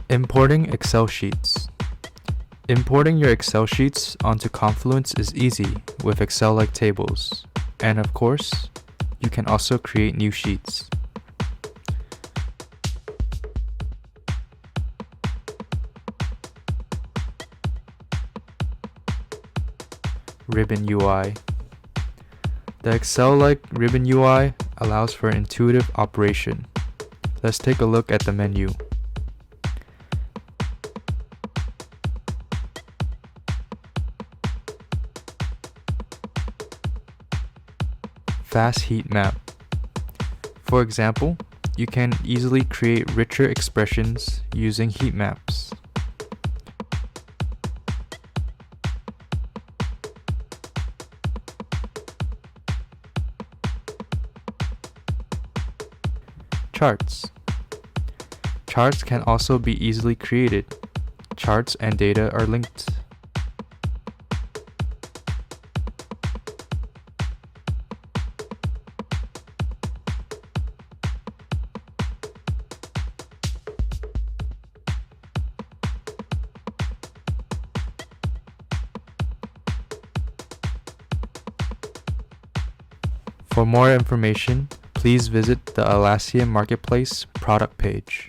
Importing Excel sheets. Importing your Excel sheets onto Confluence is easy with Excel-like tables. And of course, you can also create new sheets. Ribbon UI. The Excel-like Ribbon UI allows for intuitive operation. Let's take a look at the menu. Fast heat map. For example, you can easily create richer expressions using heat maps. Charts. Charts can also be easily created. Charts and data are linked. For more information, please visit the Atlassian Marketplace product page.